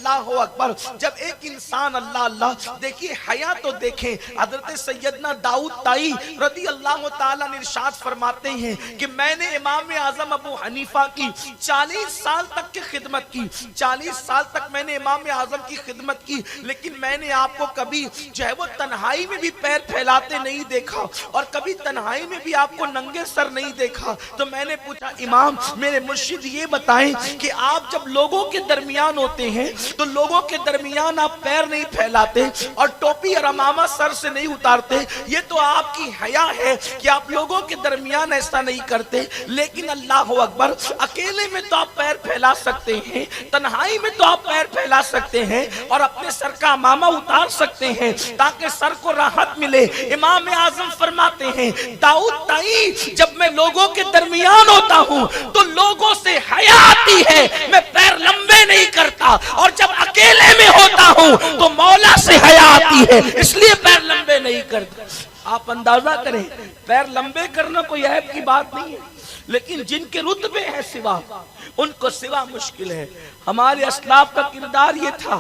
اللہ اکبر. جب ایک انسان اللہ اللہ دیکھیے حیا تو دیکھیں. حضرت سیدنا داؤد طائی رضی اللہ تعالیٰ نے ارشاد فرماتے ہیں کہ میں نے امام اعظم ابو حنیفہ کی 40 سال تک کی خدمت کی. 40 سال تک میں نے امام اعظم کی خدمت کی, لیکن میں نے آپ کو کبھی جو ہے وہ تنہائی میں بھی پیر پھیلاتے نہیں دیکھا, اور کبھی تنہائی میں بھی آپ کو ننگے سر نہیں دیکھا. تو میں نے پوچھا امام میرے مرشد یہ بتائیں کہ آپ جب لوگوں کے درمیان ہوتے ہیں تو لوگوں کے درمیان آپ پیر نہیں پھیلاتے اور ٹوپی اور عمامہ سر سے نہیں اتارتے, یہ تو آپ کی حیا ہے کہ آپ لوگوں کے درمیان ایسا نہیں کرتے. لیکن اللہ اکبر اکیلے میں تو آپ پیر پھیلا سکتے ہیں, تنہائی میں تو آپ پیر پھیلا سکتے ہیں اور اپنے سر کا عمامہ اتار سکتے ہیں تاکہ سر کو راحت ملے. امام اعظم فرماتے ہیں داؤد طائی جب میں لوگوں کے درمیان ہوتا ہوں تو لوگوں سے حیا آتی ہے, میں پیر لمبے نہیں کرتا, اور جب اکیلے میں ہوتا ہوں تو مولا سے حیا آتی ہے اس لیے پیر لمبے نہیں کرتا. آپ اندازہ کریں پیر لمبے کرنا کوئی عیب کی بات نہیں ہے, لیکن جن کے رتبے ہیں سوا ان کو سوا مشکل ہے. ہمارے اسلاف کا کردار یہ تھا,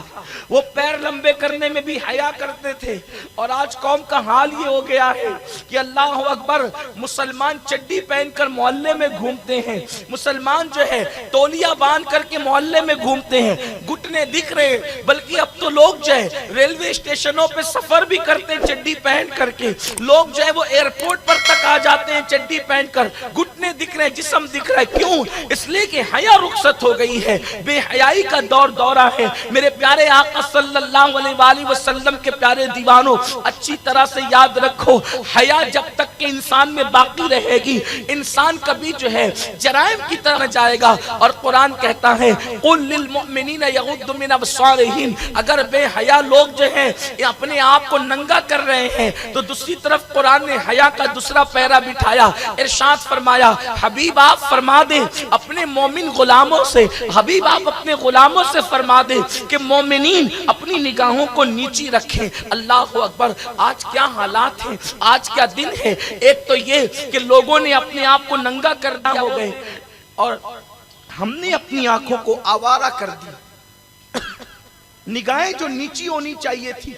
وہ پیر لمبے کرنے میں بھی حیا کرتے تھے. اور آج قوم کا حال یہ ہو گیا ہے کہ اللہ اکبر مسلمان چڈی پہن کر محلے میں گھومتے ہیں, مسلمان جو ہے تولیہ باندھ کر کے محلے میں گھومتے ہیں, گھٹنے دکھ رہے. بلکہ اب تو لوگ جو ہے ریلوے اسٹیشنوں پہ سفر بھی کرتے ہیں چڈی پہن کر کے, لوگ جو ہے وہ ایئرپورٹ پر تک آ جاتے ہیں چڈی پہن کر, گھٹنے دکھ رہے, جسم دکھ رہا ہے. کیوں؟ اس لیے کہ حیا رخصت ہو گئی ہے, بے حیائی کا دورہ ہے. میرے پیارے آقا صلی اللہ علیہ وآلہ وسلم کے پیارے دیوانوں اچھی طرح سے یاد رکھو, حیا جب تک کہ انسان میں باقی رہے گی انسان کبھی جو ہے جرائم کی طرح جائے گا. اور قرآن کہتا ہے قُلْ لِلْمُؤْمِنِينَ يَغُضُّ مِنْ أَبْصَارِهِمْ, اگر بے حیا لوگ جو ہیں اپنے آپ کو ننگا کر رہے ہیں تو دوسری طرف قرآن نے حیا کا دوسرا پیرا بٹھایا, ارشاد فرمایا حبیب آپ فرما دیں اپنے مومن غلاموں سے, حبیب آپ اپنے غلاموں سے فرما دیں کہ مومنین اپنی نگاہوں کو نیچی رکھیں. اللہ اکبر, آج کیا حالات ہیں, آج کیا دن ہے. ایک تو یہ کہ لوگوں نے اپنے آپ کو ننگا کرنا ہو گئے اور ہم نے اپنی آنکھوں کو آوارہ کر دی. نگاہیں جو نیچی ہونی چاہیے تھی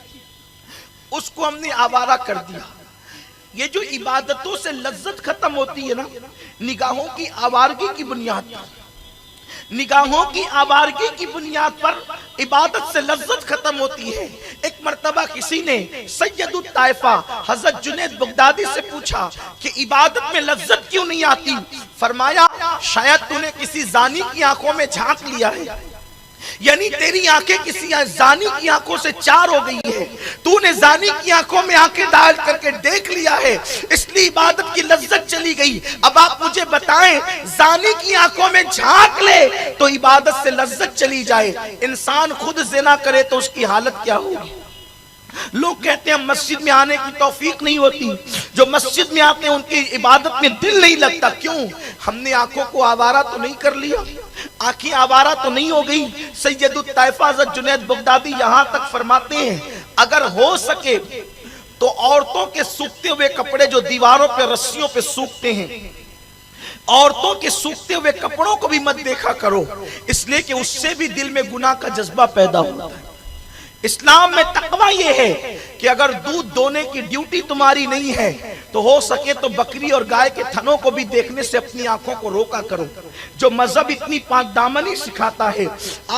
اس کو ہم نے آوارہ کر دیا. یہ جو عبادتوں سے لذت ختم ہوتی ہے نا, نگاہوں کی آوارگی کی بنیاد پر, نگاہوں کی آوارگی کی بنیاد پر عبادت سے لذت ختم ہوتی ہے. ایک مرتبہ کسی نے سید الطائفہ حضرت جنید بغدادی سے پوچھا کہ عبادت میں لذت کیوں نہیں آتی؟ فرمایا شاید تو نے کسی زانی کی آنکھوں میں جھانک لیا ہے, یعنی تیری آنکھیں کسی زانی کی آنکھوں سے چار ہو گئی ہے, تو نے زانی کی آنکھوں میں آنکھیں ڈال کر کے دیکھ لیا ہے, اس لیے عبادت کی لذت چلی گئی. اب آپ مجھے بتائیں زانی کی آنکھوں میں جھانک لے تو عبادت سے لذت چلی جائے, انسان خود زنا کرے تو اس کی حالت کیا ہوگی؟ لوگ کہتے ہیں مسجد میں آنے کی توفیق نہیں ہوتی, جو مسجد میں آتے ہیں ان کی عبادت میں دل نہیں لگتا. کیوں؟ ہم نے آنکھوں کو آوارہ تو نہیں کر لیا, آنکھیں آوارہ تو نہیں ہو گئی. سید الطائفہ حضرت جنید بغدادی یہاں تک فرماتے ہیں اگر ہو سکے تو عورتوں کے سوکھتے ہوئے کپڑے جو دیواروں پہ رسیوں پہ سوکھتے ہیں, عورتوں کے سوکھتے ہوئے کپڑوں کو بھی مت دیکھا کرو, اس لیے کہ اس سے بھی دل میں گناہ کا جذبہ پیدا ہوتا ہے. اسلام میں تقویٰ یہ ہے کہ اگر دودھ دونے کی ڈیوٹی تمہاری نہیں ہے تو ہو سکے تو بکری اور گائے کے تھنوں کو بھی دیکھنے سے اپنی آنکھوں کو روکا کرو. جو مذہب اتنی پاک دامنی سکھاتا ہے,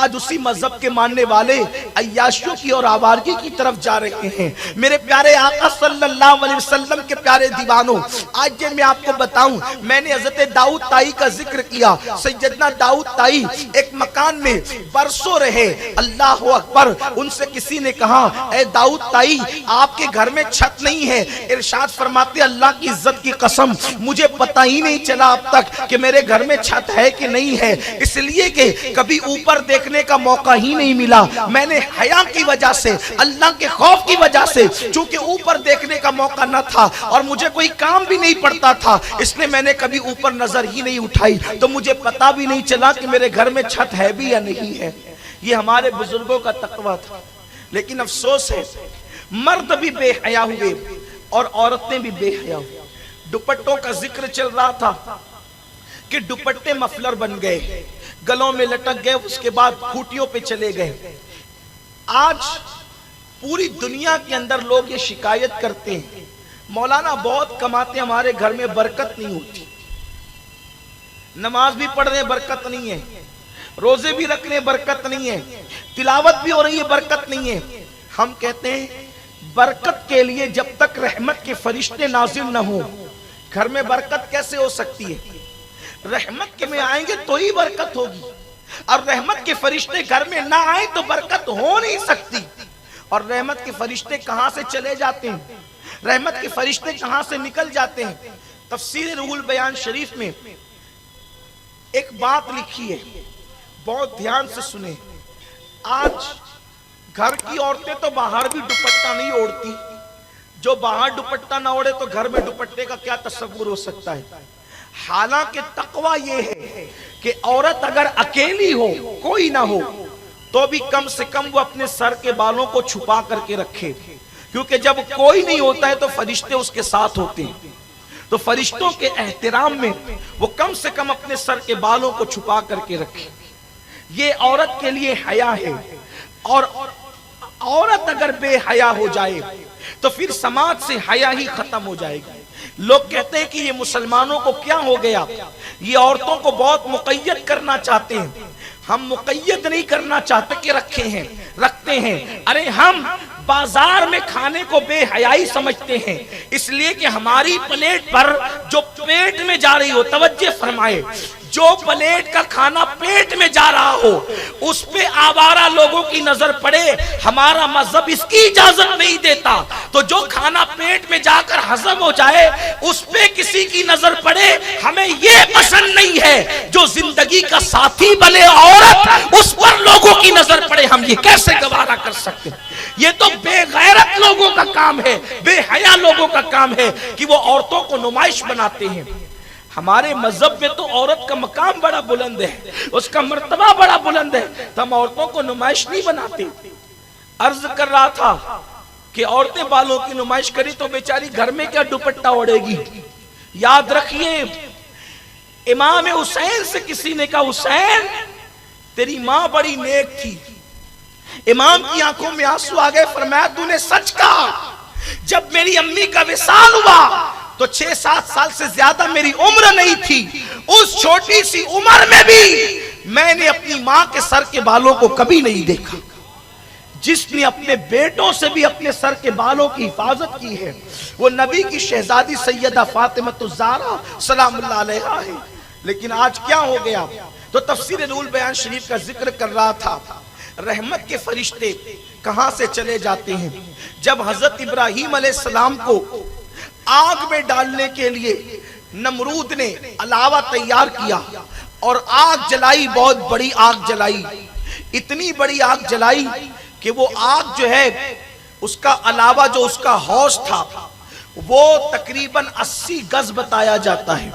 آج اسی مذہب کے ماننے والے عیاشیوں کی اور آوارگی کی طرف جا رہے ہیں. میرے پیارے آقا صلی اللہ علیہ وسلم کے پیارے دیوانوں, آج یہ میں آپ کو بتاؤں, میں نے حضرت داؤد طائی کا ذکر کیا. سیدنا داؤد طائی ایک مکان میں برسوں رہے. اللہ اکبر, ان سے کسی نے کہا اے داؤد طائی آپ کے گھر میں چھت نہیں ہے. ارشاد فرماتے اللہ کی عزت کی قسم مجھے پتہ ہی نہیں چلا اب تک کہ میرے گھر میں چھت ہے کہ نہیں ہے, اس لیے کہ کبھی اوپر دیکھنے کا موقع ہی نہیں ملا. میں نے حیا کی وجہ سے, اللہ کے خوف کی وجہ سے, چونکہ اوپر دیکھنے کا موقع نہ تھا اور مجھے کوئی کام بھی نہیں پڑتا تھا, اس لیے میں نے کبھی اوپر نظر ہی نہیں اٹھائی, تو مجھے پتہ بھی نہیں چلا کہ میرے گھر میں چھت ہے بھی یا نہیں ہے. یہ ہمارے بزرگوں کا تقویٰ تھا. لیکن افسوس ہے مرد بھی بے حیا ہوئے اور عورتیں بھی بے حیا ہوئے. دوپٹوں کا ذکر چل رہا تھا کہ دوپٹے مفلر بن گئے, گلوں میں لٹک گئے, اس کے بعد کھوٹیوں پہ چلے گئے. آج پوری دنیا کے اندر لوگ یہ شکایت کرتے ہیں مولانا بہت کماتے ہمارے گھر میں برکت نہیں ہوتی، نماز بھی پڑھ رہے برکت نہیں ہے، روزے بھی رکھ رہے برکت نہیں ہے، تلاوت بھی ہو رہی ہے برکت نہیں ہے۔ ہم کہتے ہیں برکت کے لیے جب تک رحمت کے فرشتے نازل نہ ہوں گھر میں برکت کیسے ہو سکتی ہے؟ رحمت کے میں آئیں گے تو ہی برکت ہوگی، اور رحمت کے فرشتے گھر میں نہ آئیں تو برکت ہو نہیں سکتی۔ اور رحمت کے فرشتے کہاں سے چلے جاتے ہیں، رحمت کے فرشتے کہاں سے نکل جاتے ہیں؟ تفسیر روح البیان شریف میں ایک بات لکھی ہے، بہت دھیان سے سنیں۔ آج گھر کی عورتیں تو باہر بھی دوپٹہ نہیں اوڑھتی، جو باہر دوپٹہ نہ اوڑھے تو گھر میں دوپٹے کا کیا تصور ہو سکتا ہے؟ حالانکہ تقوی یہ ہے کہ عورت اگر اکیلی ہو، کوئی نہ ہو، تو بھی کم سے کم وہ اپنے سر کے بالوں کو چھپا کر کے رکھے، کیونکہ جب کوئی نہیں ہوتا ہے تو فرشتے اس کے ساتھ ہوتے ہیں، تو فرشتوں کے احترام میں وہ کم سے کم اپنے سر کے بالوں کو چھپا کر کے رکھے۔ یہ عورت کے لیے حیا ہے، اور عورت اگر بے حیا ہو جائے تو پھر سماج سے حیا ہی ختم ہو جائے گی۔ لوگ کہتے ہیں کہ یہ مسلمانوں کو کیا ہو گیا، یہ عورتوں کو بہت مقید کرنا چاہتے ہیں۔ ہم مقید نہیں کرنا چاہتے کہ رکھتے ہیں، ارے ہم بازار میں کھانے کو بے حیائی سمجھتے ہیں، اس لیے کہ ہماری پلیٹ پر جو پیٹ میں جا رہی ہو، توجہ فرمائے، جو پلیٹ کا کھانا پیٹ میں جا رہا ہو اس پہ آوارہ لوگوں کی نظر پڑے، ہمارا مذہب اس کی اجازت نہیں دیتا۔ تو جو کھانا پیٹ میں جا کر ہضم ہو جائے اس پہ کسی کی نظر پڑے، ہمیں یہ پسند نہیں ہے۔ جو زندگی کا ساتھی بنے عورت، اس پر لوگوں کی نظر پڑے، ہم یہ کیسے گوارا کر سکتے ہیں؟ یہ تو بے غیرت لوگوں کا کام ہے، بے حیا لوگوں کا کام ہے کہ وہ عورتوں کو نمائش بناتے ہیں۔ ہمارے مذہب میں تو عورت کا مقام بڑا بلند ہے، اس کا مرتبہ بڑا بلند ہے، تو ہم عورتوں کو نمائش نہیں بناتے۔ عرض کر رہا تھا کہ عورتیں بالوں کی نمائش کری تو بیچاری گھر میں کیا دوپٹہ اوڑھے گی؟ یاد رکھیے، امام حسین سے کسی نے کہا حسین تیری ماں بڑی نیک تھی، امام کی آنکھوں میں آنسو آ گئے، فرمایا تو نے سچ کہا، جب میری امی کا وصال ہوا تو 6-7 سال سے زیادہ میری عمر نہیں تھی، اس چھوٹی سی عمر میں بھی میں نے اپنی ماں کے سر کے بالوں کو کبھی نہیں دیکھا۔ جس نے اپنے بیٹوں سے بھی اپنے سر کے بالوں کی حفاظت کی ہے وہ نبی کی شہزادی سیدہ فاطمہ الزہرا سلام اللہ علیہا ہے۔ لیکن آج کیا ہو گیا؟ تو تفسیر روح البیان شریف کا ذکر کر رہا تھا، رحمت کے فرشتے کہاں سے چلے جاتے ہیں؟ جب حضرت ابراہیم علیہ السلام کو آگ میں ڈالنے کے لیے نمرود نے علاوہ تیار کیا اور آگ جلائی، بہت بڑی آگ جلائی، اتنی بڑی آگ جلائی کہ وہ آگ جو ہے اس کا علاوہ جو اس کا حوض تھا وہ تقریباً 80 گز بتایا جاتا ہے،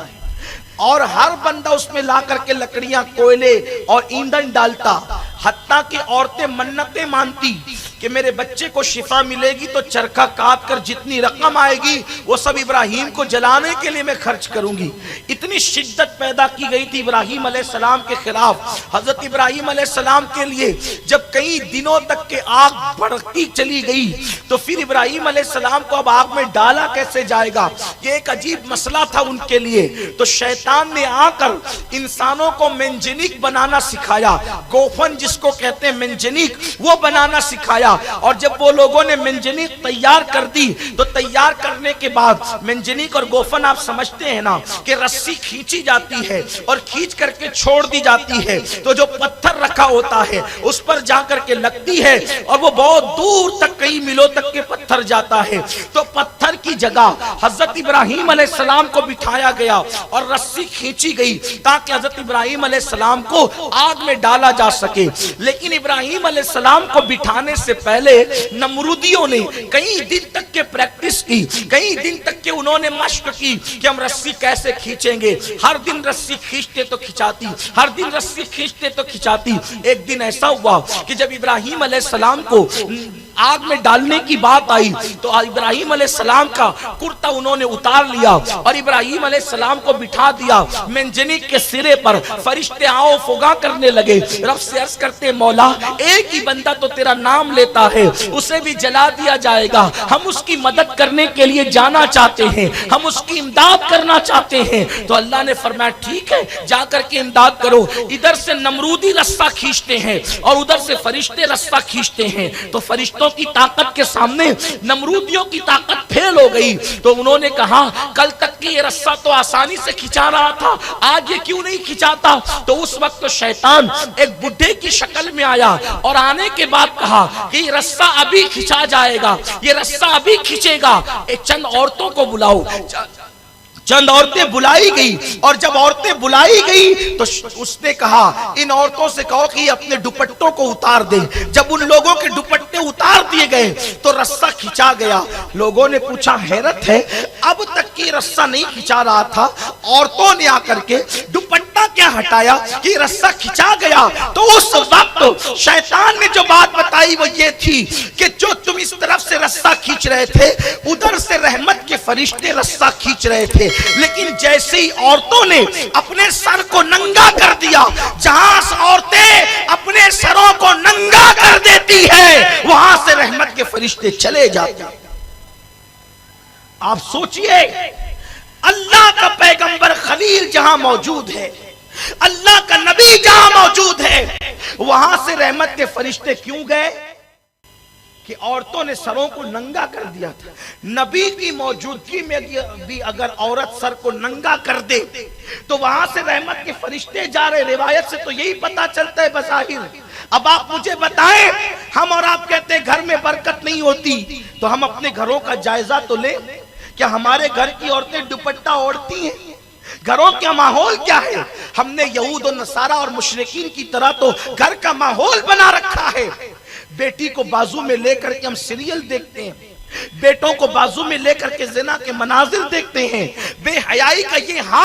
اور ہر بندہ اس میں لا کر کے لکڑیاں، کوئلے اور ایندھن ڈالتا، حتیٰ کہ عورتیں منتیں مانتی کہ میرے بچے کو شفا ملے گی تو چرخہ کاٹ کر جتنی رقم آئے گی وہ سب ابراہیم کو جلانے کے لیے میں خرچ کروں گی۔ اتنی شدت پیدا کی گئی تھی ابراہیم علیہ السلام کے خلاف۔ حضرت ابراہیم علیہ السلام کے لیے جب کئی دنوں تک کے آگ بڑھتی چلی گئی تو پھر ابراہیم علیہ السلام کو اب آگ میں ڈالا کیسے جائے گا، یہ ایک عجیب مسئلہ تھا ان کے لیے۔ تو شیطان نے آ کر انسانوں کو منجنیق بنانا سکھایا، گوفن جس کو کہتے ہیں منجنیق، وہ بنانا سکھایا۔ اور جب وہ لوگوں نے منجنیق تیار کر دی تو تیار کرنے کے بعد منجنیق اور گوفن آپ سمجھتے ہیں نا کہ رسی کھینچی جاتی ہے اور کھینچ کر کے چھوڑ دی جاتی ہے، تو جو پتھر رکھا ہوتا ہے اس پر جا کر کے لگتی ہے اور وہ بہت دور تک کئی میلوں تک کے پتھر جاتا ہے۔ تو پتھر کی جگہ حضرت ابراہیم علیہ السلام کو بٹھایا گیا اور رسی کھینچی گئی تاکہ حضرت ابراہیم علیہ السلام کو آگ میں ڈالا جا سکے۔ لیکن ابراہیم علیہ السلام کو بٹھانے سے پہلے نمرودیوں نے کئی دن تک کے پریکٹس کی، کئی دن تک کے انہوں نے مشق کی کہ ہم رسی کیسے کھینچیں گے. ہر دن رسی کھینچتے تو کھینچاتی، ہر دن رسی کھینچتے تو کھینچاتی. ایک دن ایسا ہوا کہ جب ابراہیم علیہ السلام کو آگ میں ڈالنے کی بات آئی تو ابراہیم علیہ السلام کا کرتا انہوں نے اتار لیا اور ابراہیم علیہ السلام کو بٹھا دیا منجنیق کے سرے پر. فرشتے آؤ فغاں کرنے لگے. رب سے عرض کرتے مولا ایک ہی بندہ تو تیرا نام لیتا ہے، اسے بھی جلا دیا جائے گا. ہم اس کی مدد کرنے کے لیے جانا چاہتے ہیں، ہم اس کی امداد کرنا چاہتے ہیں. تو اللہ نے فرمایا ٹھیک ہے جا کر کے امداد کرو. ادھر سے نمرودی رسہ کھینچتے ہیں اور ادھر سے فرشتے رسہ کھینچتے ہیں. تو فرشتوں کی طاقت کے سامنے نمرودیوں کی طاقت پھیل ہو گئی. تو انہوں نے کہا کل تک کہ یہ رسہ تو آسانی سے کھینچا رہا تھا، آج یہ کیوں نہیں کھینچاتا؟ تو اس وقت تو شیطان ایک بڈھے کی شکل میں آیا اور آنے کے بعد کہا کہ یہ رسہ ابھی کھینچا جائے گا، یہ رسہ ابھی کھینچے گا. چند عورتوں کو بلاؤ. چند عورتیں بلائی گئی اور جب عورتیں بلائی گئی تو اس نے کہا ان عورتوں سے کہو کہ اپنے دوپٹوں کو اتار دیں. جب ان لوگوں کے دوپٹے اتار دیے گئے تو رسہ کھینچا گیا. لوگوں نے پوچھا حیرت ہے اب تک کی رسہ نہیں کھینچا رہا تھا، عورتوں نے آ کر کے دوپٹہ کیا ہٹایا کہ رسہ کھینچا گیا. تو اس وقت شیطان نے جو بات بتائی وہ یہ تھی کہ جو تم اس طرف سے رسہ کھینچ رہے تھے ادھر سے رحمت کے فرشتے رسہ کھینچ رہے تھے، لیکن جیسے ہی عورتوں نے اپنے سر کو ننگا کر دیا، جہاں عورتیں اپنے سروں کو ننگا کر دیتی ہے وہاں سے رحمت کے فرشتے چلے جاتے ہیں. آپ سوچئے اللہ کا پیغمبر خلیل جہاں موجود ہے، اللہ کا نبی جہاں موجود ہے، وہاں سے رحمت کے فرشتے کیوں گئے؟ کہ عورتوں نے سروں کو ننگا کر دیا تھا. نبی کی موجودگی میں بھی اگر عورت سر کو ننگا کر دے تو وہاں سے رحمت کے فرشتے جا رہے. روایت سے تو یہی پتا چلتا ہے بظاہر. اب آپ مجھے بتائیں، ہم اور آپ کہتے ہیں گھر میں برکت نہیں ہوتی، تو ہم اپنے گھروں کا جائزہ تو لیں. کیا ہمارے گھر کی عورتیں دوپٹہ اوڑھتی ہیں؟ گھروں کا ماحول کیا ہے؟ ہم نے یہود و نصارہ اور مشرکین کی طرح تو گھر کا ماحول بنا رکھا ہے. بیٹی کو بازو میں لے کر کے ہم سیریل دیکھتے ہیں، بیٹوں کو بازو میں لے کر کے زنا کے مناظر دیکھتے ہیں. بے حیائی کا یہ حال